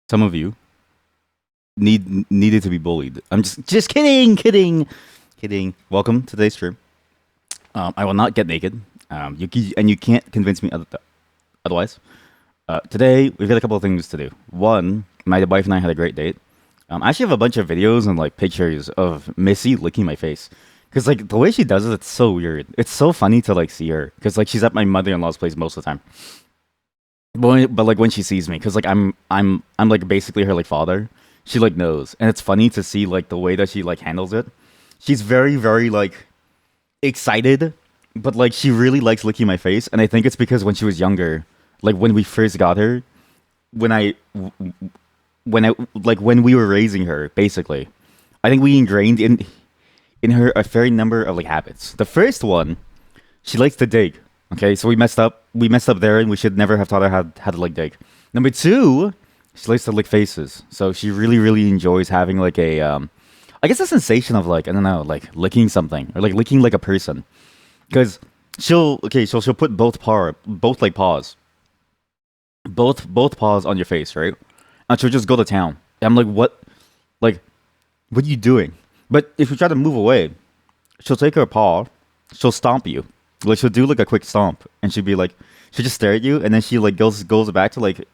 Some of you needed to be bullied. I'm just kidding. Welcome to today's stream. I will not get naked. You can't convince me otherwise. Today we've got a couple of things to do. One, my wife and I had a great date. I actually have a bunch of videos and like pictures of Missy licking my face. Cause like the way she does it, it's so weird. It's so funny to like see her. Cause like she's at my mother-in-law's place most of the time. But like when she sees me, cause like I'm like basically her like father. She like knows, and it's funny to see like the way that she like handles it. She's very like excited, but like she really likes licking my face, and I think it's because when she was younger, like when we first got her, when I when I like when we were raising her, basically, I think we ingrained in her a fair number of like habits. The first one, she likes to dig. Okay, so we messed up. We messed up there, and we should never have taught her how to like dig. Number two, she likes to lick faces. So she really enjoys having like a I guess a sensation of like I don't know, like licking something or like licking like a person. Because she'll put both like paws, both paws on your face, right? And she'll just go to town. And I'm like what are you doing? But if you try to move away, she'll take her paw, she'll stomp you. Like she'll do like a quick stomp, and she'll just stare at you, and then she like goes back to like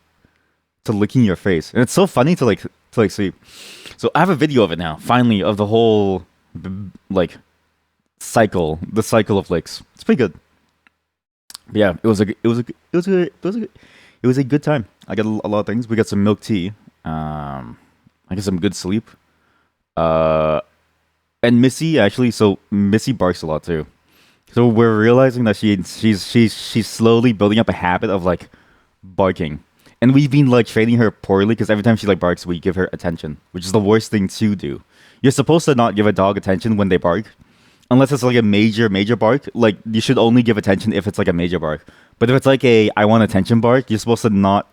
to licking your face, and it's so funny to like see. So I have a video of it now, finally, of the whole like the cycle of licks. It's pretty good. But yeah, it was a good time. I got a lot of things. We got some milk tea. I got some good sleep. Uh, and Missy actually, so Missy barks a lot too. So we're realizing that she's slowly building up a habit of like barking, and we've been like training her poorly because every time she like barks, we give her attention, which is the worst thing to do. You're supposed to not give a dog attention when they bark, unless it's like a major bark. Like you should only give attention if it's like a major bark. But if it's like a I want attention bark, you're supposed to not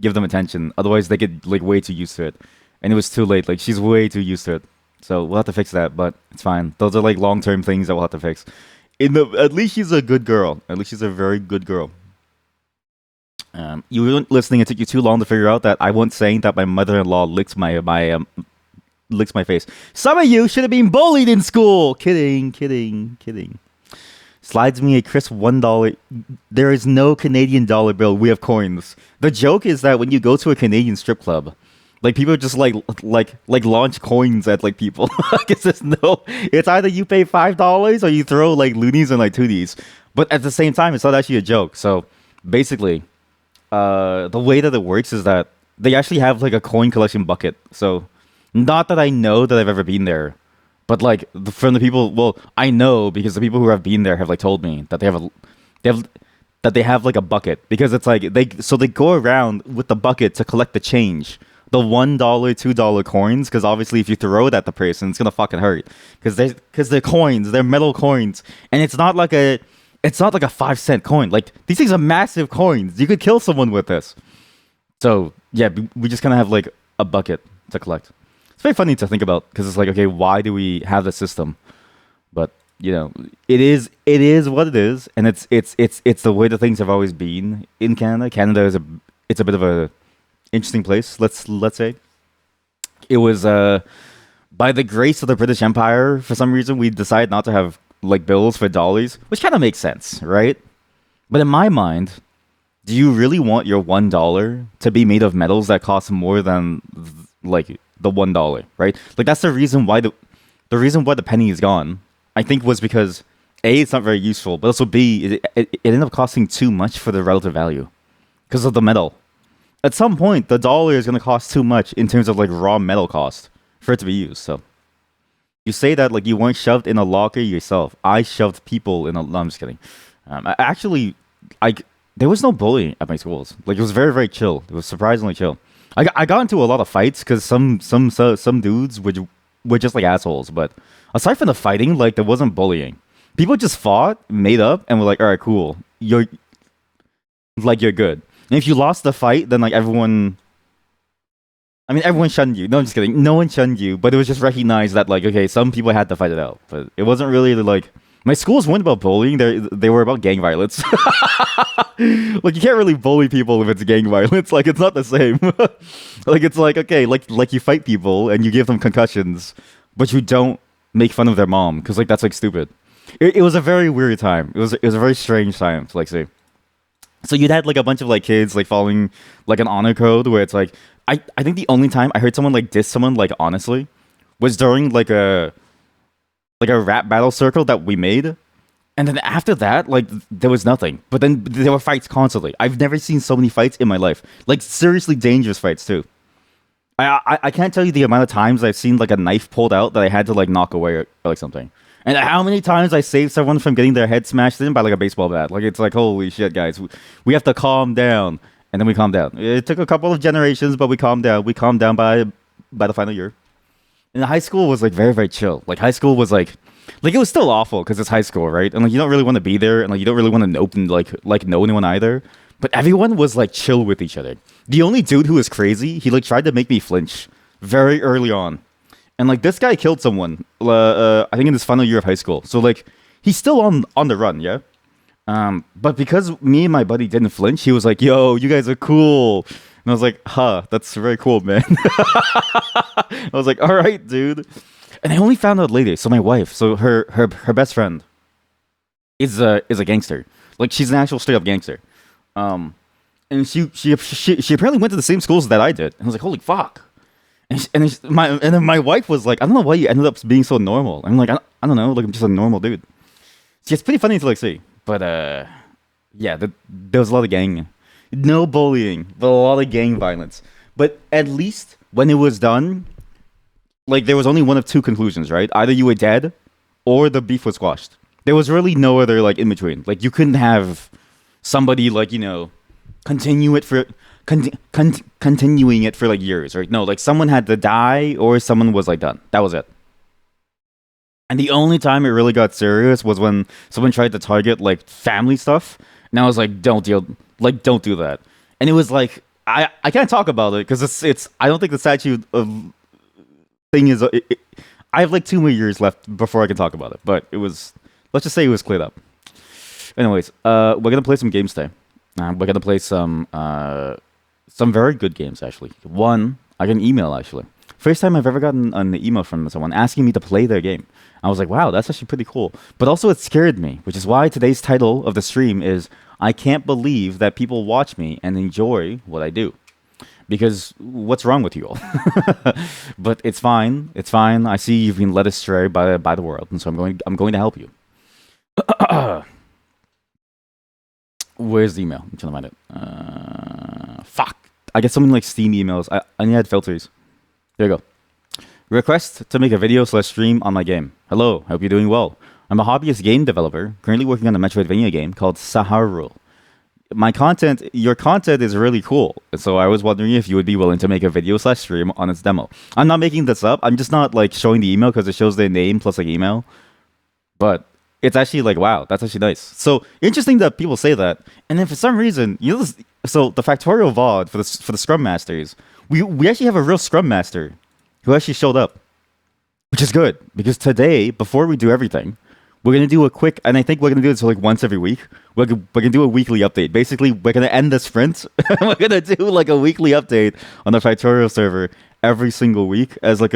give them attention. Otherwise, they get like way too used to it, and it was too late. Like she's way too used to it. So we'll have to fix that, but it's fine. Those are like long term things that we'll have to fix. At least she's a good girl. At least she's a very good girl. You weren't listening. It took you too long to figure out that I wasn't saying that my mother-in-law licks my face. Some of you should have been bullied in school. Kidding. Slides me a crisp $1. There is no Canadian dollar bill. We have coins. The joke is that when you go to a Canadian strip club, like people just like launch coins at like people. Because there's no. It's either you pay $5 or you throw like loonies and like tooties. But at the same time, it's not actually a joke. So basically, the way that it works is that they actually have like a coin collection bucket. So not that I know that I've ever been there, but like from the people, well, I know because the people who have been there have like told me that they have that they have like a bucket because it's like they go around with the bucket to collect the change, the $1, $2 coins, because obviously if you throw it at the person, it's gonna fucking hurt because they're coins, they're metal coins, and it's not like a 5 cent coin. Like these things are massive coins. You could kill someone with this. So yeah, we just kind of have like a bucket to collect. It's very funny to think about because it's like, okay, why do we have the system? But you know, it is what it is, and it's the way that things have always been in Canada. Canada is it's a bit of a interesting place. Let's say it was by the grace of the British Empire. For some reason, we decided not to have like bills for dollars, which kind of makes sense, right? But in my mind, do you really want your $1 to be made of metals that cost more than like the $1, right? Like that's the reason why the reason why the penny is gone. I think was because A, it's not very useful, but also B, it ended up costing too much for the relative value because of the metal. At some point, the dollar is going to cost too much in terms of like raw metal cost for it to be used. So you say that like you weren't shoved in a locker yourself. I shoved people in a. No, I'm just kidding. I there was no bullying at my schools. Like it was very chill. It was surprisingly chill. I got into a lot of fights because some dudes were just like assholes. But aside from the fighting, like there wasn't bullying. People just fought, made up, and were like, "All right, cool. You're good." And if you lost the fight, then like everyone. I mean, everyone shunned you. No, I'm just kidding. No one shunned you, but it was just recognized that like, okay, some people had to fight it out, but it wasn't really like My schools weren't about bullying. They were about gang violence. Like you can't really bully people if it's gang violence. Like it's not the same. Like it's like okay, like you fight people and you give them concussions, but you don't make fun of their mom because like that's like stupid. It was a very weird time. It was a very strange time to like say. So you'd had like a bunch of like kids like following like an honor code where it's like I think the only time I heard someone like diss someone like honestly was during like a rap battle circle that we made. And then after that, like there was nothing. But then there were fights constantly. I've never seen so many fights in my life. Like seriously dangerous fights too. I can't tell you the amount of times I've seen like a knife pulled out that I had to like knock away or like something. And how many times I saved someone from getting their head smashed in by like a baseball bat. Like it's like holy shit, guys. We have to calm down. And then we calmed down. It took a couple of generations, but we calmed down. We calmed down by the final year. And high school was like very very chill. Like high school was like it was still awful because it's high school, right? And like you don't really want to be there, and like you don't really want to know know anyone either. But everyone was like chill with each other. The only dude who was crazy, he like tried to make me flinch very early on, and like this guy killed someone. I think in his final year of high school. So like he's still on the run, yeah. But because me and my buddy didn't flinch, he was like, "Yo, you guys are cool." And I was like, "Huh, that's very cool, man." I was like, "All right, dude." And I only found out later. So my wife, so her best friend, is a gangster. Like she's an actual straight up gangster. And she apparently went to the same schools that I did. And I was like, holy fuck. And then my wife was like, I don't know why you ended up being so normal. I'm like, I don't know, like I'm just a normal dude. See, it's pretty funny to like see, but yeah, there was a lot of gang, no bullying, but a lot of gang violence. But at least when it was done, like there was only one of two conclusions, right? Either you were dead, or the beef was squashed. There was really no other like in between. Like you couldn't have somebody like continue it for continuing it for like years, right? No, like someone had to die or someone was like done. That was it. And the only time it really got serious was when someone tried to target like family stuff. And I was like, don't do that. And it was like I can't talk about it because it's I don't think the statute of thing is I have like 2 more years left before I can talk about it. But it was, let's just say it was cleared up. Anyways, we're gonna play some games today. We're gonna play some very good games actually. One, I got an email actually. First time I've ever gotten an email from someone asking me to play their game. I was like, wow, that's actually pretty cool. But also it scared me, which is why today's title of the stream is I can't believe that people watch me and enjoy what I do. Because what's wrong with you all? But it's fine. It's fine. I see you've been led astray by the world, and so I'm going to help you. Where's the email? I'm trying to find it. Fuck. I get something like Steam emails. I need to add filters. There you go. Request to make a video/stream on my game. Hello, hope you're doing well. I'm a hobbyist game developer, currently working on a Metroidvania game called Sahara. Your content is really cool. So I was wondering if you would be willing to make a video/stream on its demo. I'm not making this up. I'm just not like showing the email because it shows their name plus like email. But it's actually like, wow, that's actually nice. So interesting that people say that. And then for some reason, so the Factorial VOD for the Scrum Masters, we actually have a real Scrum Master who actually showed up, which is good because today, before we do everything, we're gonna do a quick, and I think we're gonna do this like once every week. We're gonna do a weekly update. Basically, we're gonna end the sprint. We're gonna do like a weekly update on the Factorial server every single week as like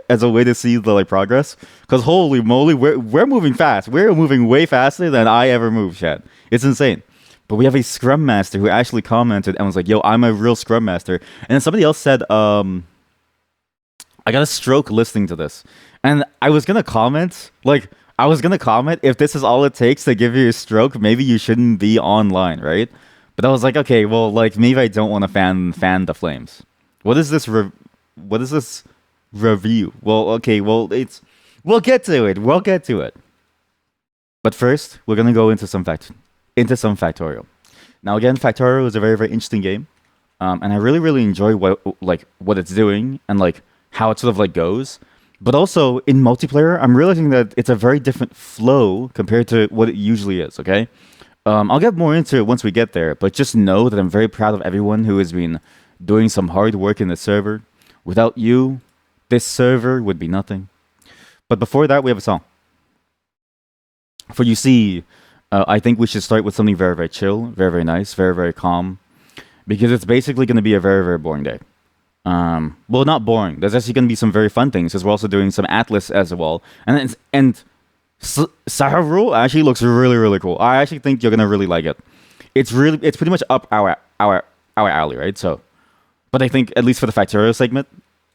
as a way to see the like progress. Because holy moly, we're moving fast. We're moving way faster than I ever moved, chat. It's insane. But we have a Scrum Master who actually commented and was like, "Yo, I'm a real Scrum Master." And then somebody else said, "I got a stroke listening to this," and I was gonna comment if this is all it takes to give you a stroke, maybe you shouldn't be online, right? But I was like, okay, well, like maybe I don't want to fan the flames. What is this review? Well, okay, we'll get to it. We'll get to it. But first, we're gonna go into some Factorial. Now, again, Factorial is a very very interesting game, and I really really enjoy what it's doing and like how it sort of like goes. But also in multiplayer, I'm realizing that it's a very different flow compared to what it usually is, okay? I'll get more into it once we get there, but just know that I'm very proud of everyone who has been doing some hard work in the server. Without you, this server would be nothing. But before that, we have a song. For you see, I think we should start with something very very chill, very very nice, very very calm, because it's basically going to be a very very boring day. Well, not boring. There's actually going to be some very fun things because we're also doing some Atlas as well, and Saharu actually looks really really cool. I actually think you're gonna really like it. It's pretty much up our alley, right? So, but I think at least for the Factorio segment,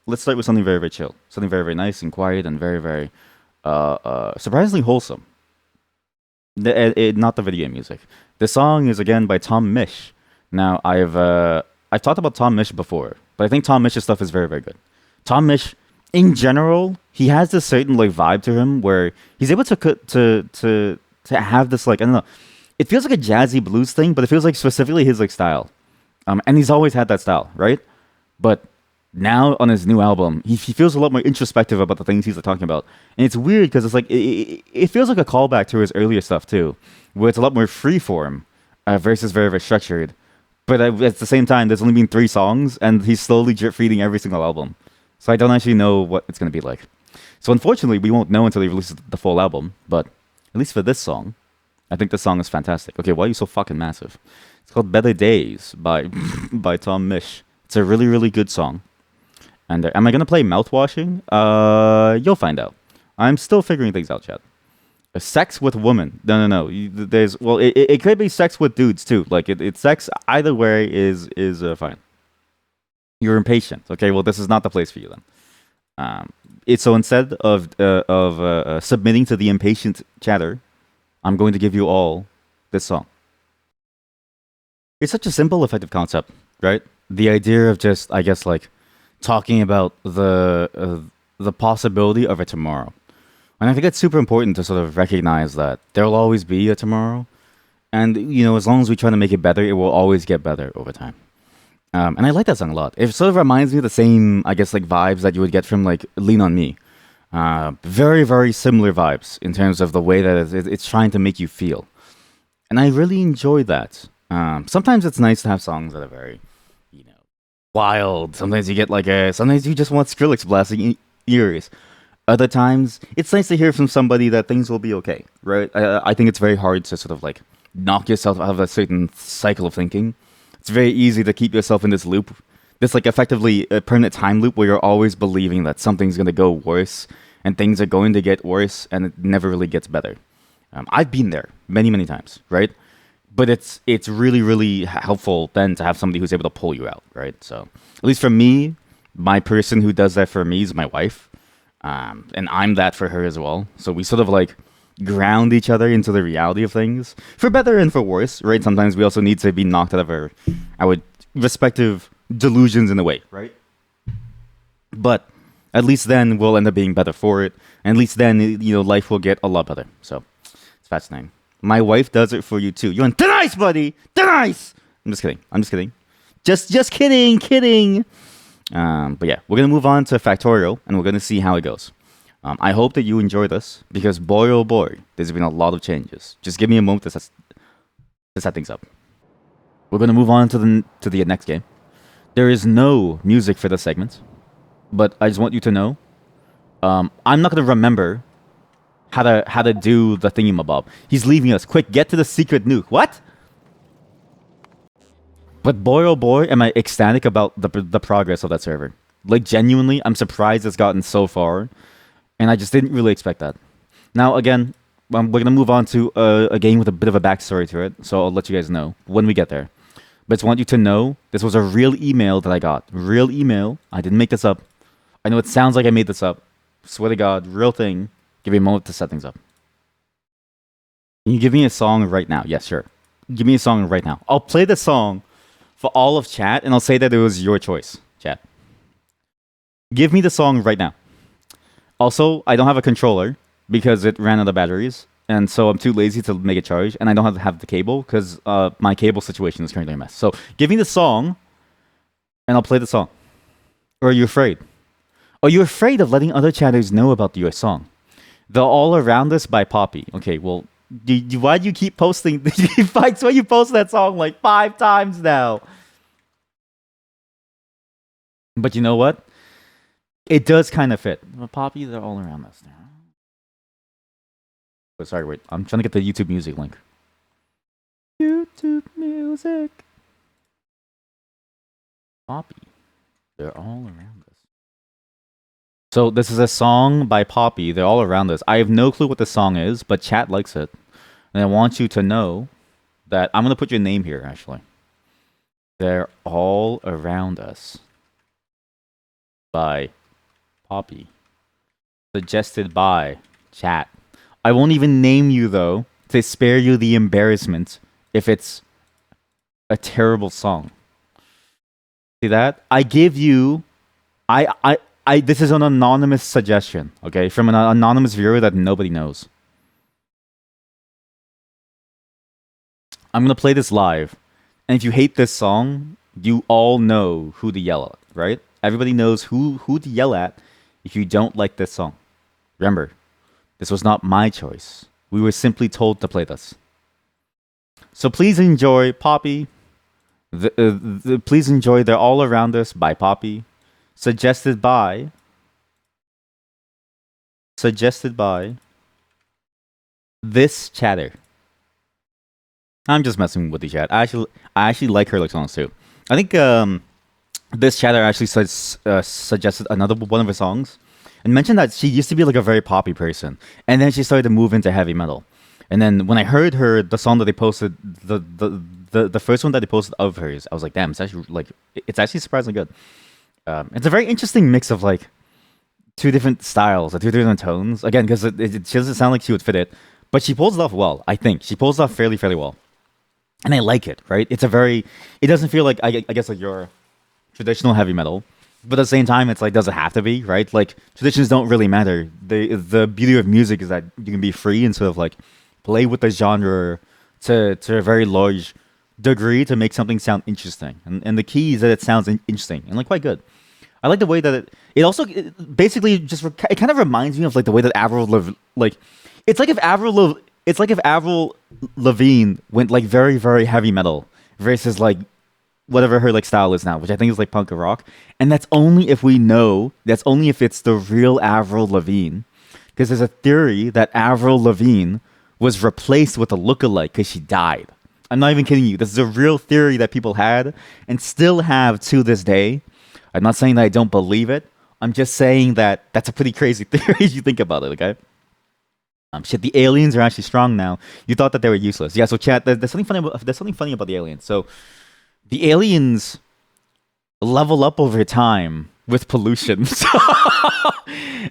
let's start with something very very chill, something very very nice and quiet and very very surprisingly wholesome. Not the video game music. The song is again by Tom Mish. Now I've talked about Tom Mish before, but I think Tom Mish's stuff is very very good. Tom Mish, in general, he has this certain like vibe to him where he's able to to have this like I don't know. It feels like a jazzy blues thing, but it feels like specifically his like style. And he's always had that style, right? But now on his new album, he feels a lot more introspective about the things he's like, talking about, and it's weird because it's like it feels like a callback to his earlier stuff too, where it's a lot more freeform versus very very structured. But at the same time, there's only been 3 songs, and he's slowly drip feeding every single album. So I don't actually know what it's gonna be like. So unfortunately, we won't know until he releases the full album. But at least for this song, I think this song is fantastic. Okay, why are you so fucking massive? It's called "Better Days" by by Tom Mish. It's a really really good song. And am I gonna play mouthwashing? You'll find out. I'm still figuring things out, chat. Sex with women? No, no, no. There's well, it could be sex with dudes too. Like it's sex either way is fine. You're impatient. Okay, well this is not the place for you then. It's so instead of submitting to the impatient chatter, I'm going to give you all this song. It's such a simple, effective concept, right? The idea of just, I guess, like talking about the possibility of a tomorrow, and I think it's super important to sort of recognize that there will always be a tomorrow, and as long as we try to make it better, it will always get better over time. And I like that song a lot. It sort of reminds me of the same, I guess, like vibes that you would get from like "Lean on Me." Very, very similar vibes in terms of the way that it's trying to make you feel, and I really enjoy that. Sometimes it's nice to have songs that are very, wild. Sometimes you get like sometimes you just want Skrillex blasting ears. Other times, it's nice to hear from somebody that things will be okay, right? I think it's very hard to sort of like knock yourself out of a certain cycle of thinking. It's very easy to keep yourself in this loop, this like effectively a permanent time loop where you're always believing that something's gonna go worse and things are going to get worse, and it never really gets better. I've been there many many times, right? But it's really really helpful then to have somebody who's able to pull you out, right? So at least for me, my person who does that for me is my wife, and I'm that for her as well. So we sort of like ground each other into the reality of things, for better and for worse, right? Sometimes we also need to be knocked out of our respective delusions in a way, right? But at least then we'll end up being better for it, and at least then life will get a lot better. So it's fascinating. My wife does it for you too. You're on thin ice, buddy. Thin ice. I'm just kidding. I'm just kidding. Just kidding, kidding. But yeah, we're gonna move on to Factorial, and we're gonna see how it goes. I hope that you enjoy this because boy oh boy, there's been a lot of changes. Just give me a moment to set things up. We're gonna move on to the next game. There is no music for this segment, but I just want you to know, I'm not gonna remember how to do the thingamabob. He's leaving us. Quick, get to the secret nuke. What? But boy oh boy, am I ecstatic about the progress of that server. Like genuinely, I'm surprised it's gotten so far, and I just didn't really expect that. Now again, we're gonna move on to a game with a bit of a backstory to it, so I'll let you guys know when we get there. But I just want you to know this was a real email that I got. Real email. I didn't make this up. I know it sounds like I made this up. Swear to God, real thing. Give me a moment to set things up. Can you give me a song right now? Yes, sure. Give me a song right now. I'll play the song for all of chat, and I'll say that it was your choice, chat. Give me the song right now. Also, I don't have a controller because it ran out of batteries, and so I'm too lazy to make it charge, and I don't have the cable because my cable situation is currently a mess. So give me the song, and I'll play the song. Or are you afraid? Are you afraid of letting other chatters know about your song? The All Around Us by Poppy. Okay, well, why do you keep posting? Why you post that song like 5 times now? But you know what? It does kind of fit. Poppy, they're all around us now. Oh, sorry, wait. I'm trying to get the YouTube music link. YouTube music. Poppy. They're all around us. So this is a song by Poppy. They're all around us. I have no clue what the song is, but chat likes it. And I want you to know that I'm going to put your name here, actually. They're all around us. By Poppy. Suggested by chat. I won't even name you, though, to spare you the embarrassment if it's a terrible song. See that? I give you... this is an anonymous suggestion, okay? From an anonymous viewer that nobody knows. I'm going to play this live. And if you hate this song, you all know who to yell at, right? Everybody knows who to yell at if you don't like this song. Remember, this was not my choice. We were simply told to play this. So please enjoy Poppy. Please enjoy They're All Around Us by Poppy. Suggested by this chatter. I'm just messing with the chat. I actually like her songs too. I think this chatter actually suggested another one of her songs and mentioned that she used to be like a very poppy person, and then she started to move into heavy metal. And then when I heard the song that they posted, the first one that they posted of hers, I was like, damn, it's actually surprisingly good. It's a very interesting mix of like two different styles, two different tones. Again, because it doesn't sound like she would fit it, but she pulls it off well. I think she pulls it off fairly well, and I like it. Right? It doesn't feel like I guess like your traditional heavy metal, but at the same time, it's like, does it have to be? Right? Like traditions don't really matter. The beauty of music is that you can be free and sort of like play with the genre to a very large degree to make something sound interesting. And the key is that it sounds interesting and like quite good. I like the way that it basically just it kind of reminds me of like the way that it's like if Avril Lavigne went like very, very heavy metal versus like whatever her like style is now, which I think is like punk or rock. And that's only if it's the real Avril Lavigne, because there's a theory that Avril Lavigne was replaced with a lookalike because she died. I'm not even kidding you. This is a real theory that people had and still have to this day. I'm not saying that I don't believe it. I'm just saying that that's a pretty crazy theory if you think about it, okay? Shit, the aliens are actually strong now. You thought that they were useless. Yeah, so chat, there's something funny about the aliens. So the aliens level up over time with pollution.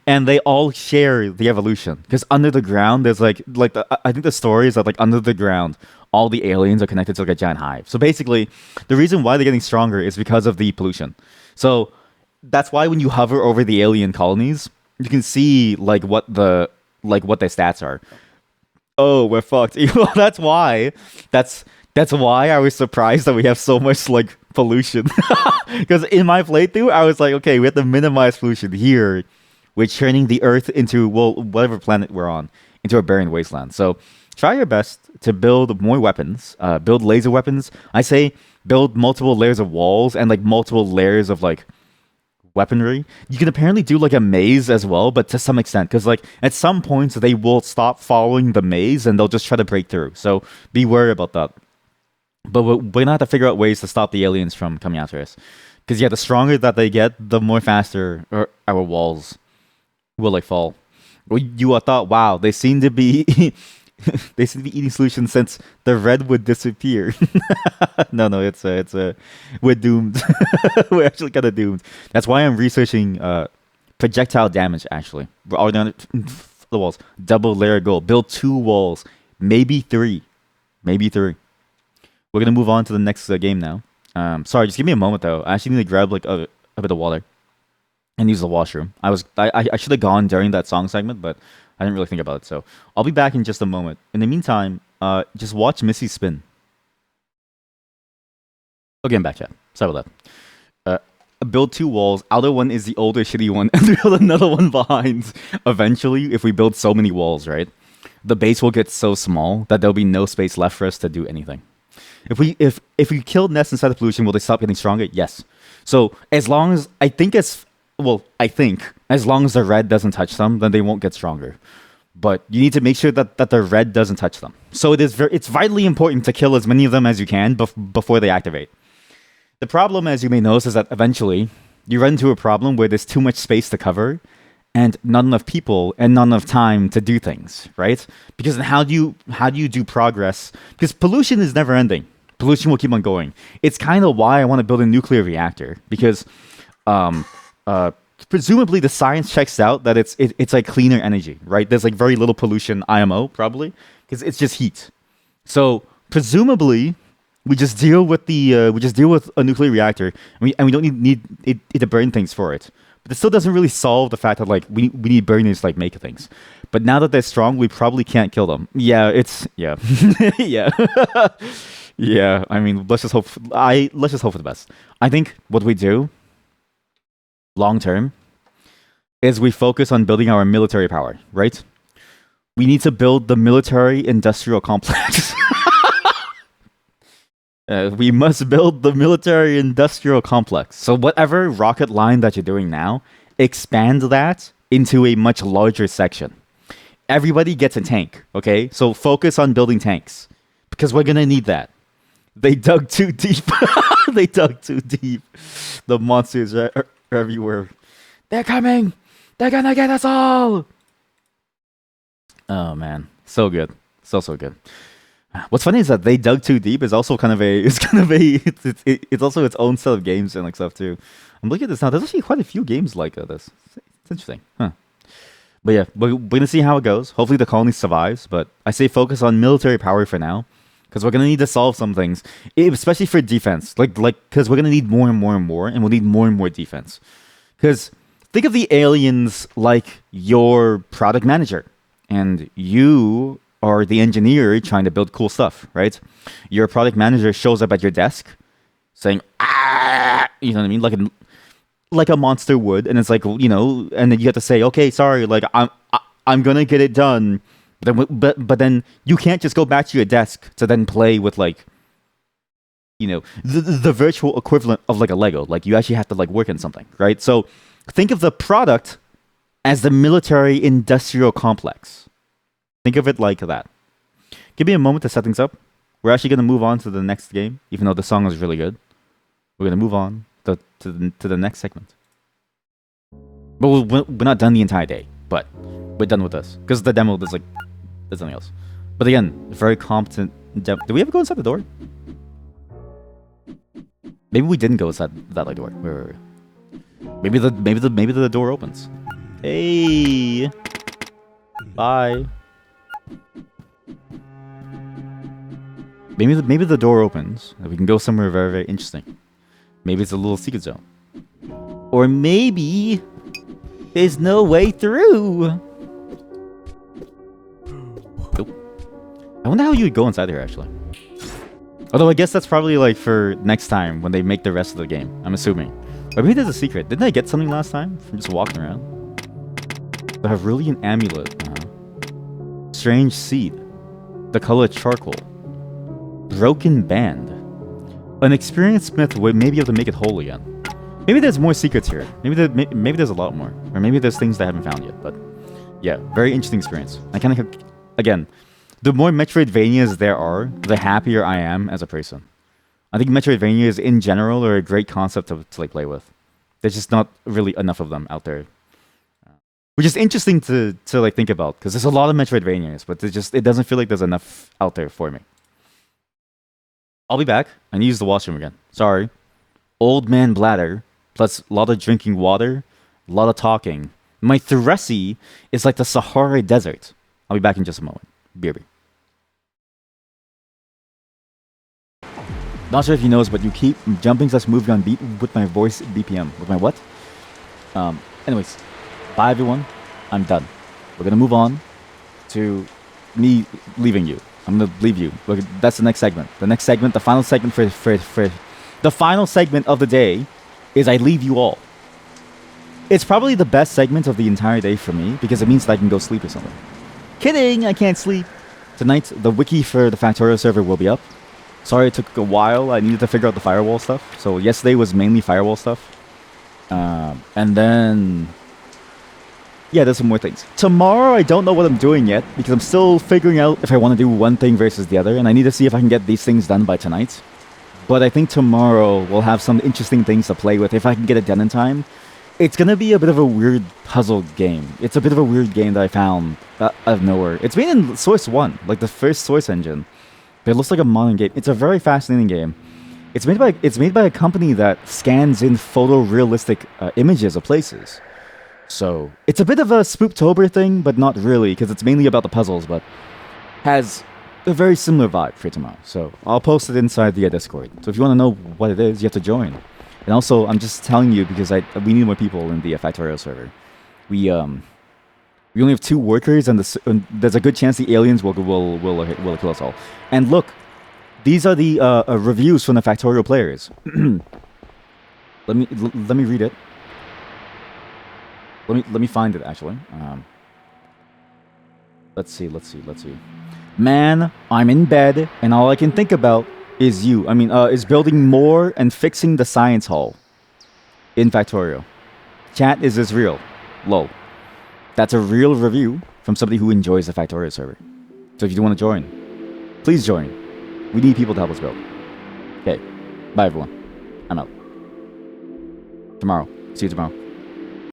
And they all share the evolution. Because under the ground, there's I think the story is that like under the ground, all the aliens are connected to like a giant hive. So basically, the reason why they're getting stronger is because of the pollution. So that's why when you hover over the alien colonies, you can see like what their stats are. Oh, we're fucked. That's why I was surprised that we have so much like pollution. Because in my playthrough, I was like, okay, we have to minimize pollution here. We're turning the Earth into, well, whatever planet we're on, into a barren wasteland. So try your best to build more weapons, build laser weapons. I say build multiple layers of walls and like multiple layers of like weaponry. You can apparently do like a maze as well, but to some extent, because like at some points they will stop following the maze and they'll just try to break through. So be wary about that. But we're gonna have to figure out ways to stop the aliens from coming after us. Because yeah, the stronger that they get, the more faster our walls will like fall. You thought, wow, they seem to be eating solutions since the redwood disappeared. no, it's we're doomed. We're actually kind of doomed. That's why I'm researching projectile damage. Actually, we're all down the walls. Double layer goal. Build 2 walls, maybe 3. We're gonna move on to the next game now. Sorry, just give me a moment though. I actually need to grab like a bit of water and use the washroom. I should have gone during that song segment, but I didn't really think about it. So I'll be back in just a moment. In the meantime, just watch Missy spin. Okay, I'm back, chat. Sorry about that. Build 2 walls. Outer one is the older shitty one, and build another one behind. Eventually, if we build so many walls, right, the base will get so small that there'll be no space left for us to do anything. If we kill nests inside the pollution, will they stop getting stronger? Yes. So as long as as long as the red doesn't touch them, then they won't get stronger. but you need to make sure that the red doesn't touch them. So it's vitally important to kill as many of them as you can before they activate. The problem, as you may notice, is that eventually you run into a problem where there's too much space to cover and not enough people and not enough time to do things, right? Because then how do you do progress? Because pollution is never ending. Pollution will keep on going. It's kind of why I want to build a nuclear reactor, because presumably the science checks out that it's like cleaner energy, right? There's like very little pollution, IMO probably, because it's just heat. So presumably we just deal with a nuclear reactor, and we don't need it to burn things for it. But it still doesn't really solve the fact that like we need burners to like make things. But now that they're strong, we probably can't kill them. Yeah. Yeah. Yeah. I mean, let's just hope for the best. I think what we do long term is we focus on building our military power, right? We need to build the military industrial complex. We must build the military industrial complex. So whatever rocket line that you're doing now, expand that into a much larger section. Everybody gets a tank, okay? So focus on building tanks, because we're gonna need that. They dug too deep. They dug too deep. The monsters are everywhere. They're coming. They're gonna get us all. Oh man, so good, so good. What's funny is that They Dug Too Deep is also it's also its own set of games and like stuff too. I'm looking at this now. There's actually quite a few games like this. It's interesting, huh? But yeah, we're gonna see how it goes. Hopefully the colony survives. But I say focus on military power for now, because we're gonna need to solve some things, especially for defense. Like because we're gonna need more and more and more, and we'll need more and more defense. Because think of the aliens like your product manager, and you are the engineer trying to build cool stuff, right? Your product manager shows up at your desk saying, "Ah," you know what I mean? Like a monster would, and it's like, you know, and then you have to say, "Okay, sorry, like I'm gonna get it done." But then you can't just go back to your desk to then play with like, you know, the virtual equivalent of like a Lego. Like you actually have to like work in something, right? So think of the product as the military industrial complex. Think of it like that. Give me a moment to set things up. We're actually going to move on to the next game, even though the song is really good. We're going to move on to the next segment. But we're not done the entire day, but we're done with this. Because the demo, there's something else. But again, very competent demo. Did we ever go inside the door? Maybe we didn't go inside that like door. Wait. Maybe the door opens. Hey. Bye. Maybe the door opens and we can go somewhere very, very interesting. Maybe it's a little secret zone. Or maybe there's no way through. Nope. I wonder how you would go inside here actually. Although I guess that's probably like for next time when they make the rest of the game, I'm assuming. Or maybe there's a secret. Didn't I get something last time from just walking around? I have really an amulet. Strange seed. The color charcoal. Broken band. An experienced smith would maybe be able to make it whole again. Maybe there's more secrets here. Maybe there's a lot more. Or maybe there's things that I haven't found yet. But yeah, very interesting experience. I kind of, again, the more Metroidvanias there are, the happier I am as a person. I think Metroidvanias in general are a great concept to like play with. There's just not really enough of them out there. Which is interesting to like think about, because there's a lot of Metroidvanias, but it doesn't feel like there's enough out there for me. I'll be back. I need to use the washroom again. Sorry. Old man bladder, plus a lot of drinking water, a lot of talking. My Thuresi is like the Sahara Desert. I'll be back in just a moment. BRB. Not sure if you noticed, but you keep jumping / moving on beat with my voice BPM. With my what? Anyways. Bye everyone. I'm done. We're gonna move on to me leaving you. I'm gonna leave you. Look, that's the next segment. The next segment, the final segment for the final segment of the day is I leave you all. It's probably the best segment of the entire day for me because it means that I can go sleep or something. Kidding, I can't sleep. Tonight, the wiki for the Factorio server will be up. Sorry it took a while. I needed to figure out the firewall stuff. So yesterday was mainly firewall stuff. And then Yeah, there's some more things. Tomorrow, I don't know what I'm doing yet because I'm still figuring out if I want to do one thing versus the other, and I need to see if I can get these things done by tonight. But I think tomorrow we'll have some interesting things to play with if I can get it done in time. It's gonna be a bit of a weird puzzle game. It's a bit of a weird game that I found out of nowhere. It's made in Source 1, like the first Source engine. But it looks like a modern game. It's a very fascinating game. It's made by a company that scans in photorealistic images of places. So it's a bit of a Spooktober thing, but not really, because it's mainly about the puzzles, but has a very similar vibe for tomorrow. So I'll post it inside the Discord. So if you want to know what it is, you have to join. And also, I'm just telling you because we need more people in the Factorio server. We only have 2 workers, and there's a good chance the aliens will kill us all. And look, these are the reviews from the Factorio players. let me read it. Let me find it actually. Let's see. Man, I'm in bed, and all I can think about is you. Is building more and fixing the science hall in Factorio. Chat, is this real? Lol. That's a real review from somebody who enjoys the Factorio server. So if you do want to join, please join. We need people to help us build. Okay. Bye, everyone. I'm out. Tomorrow. See you tomorrow.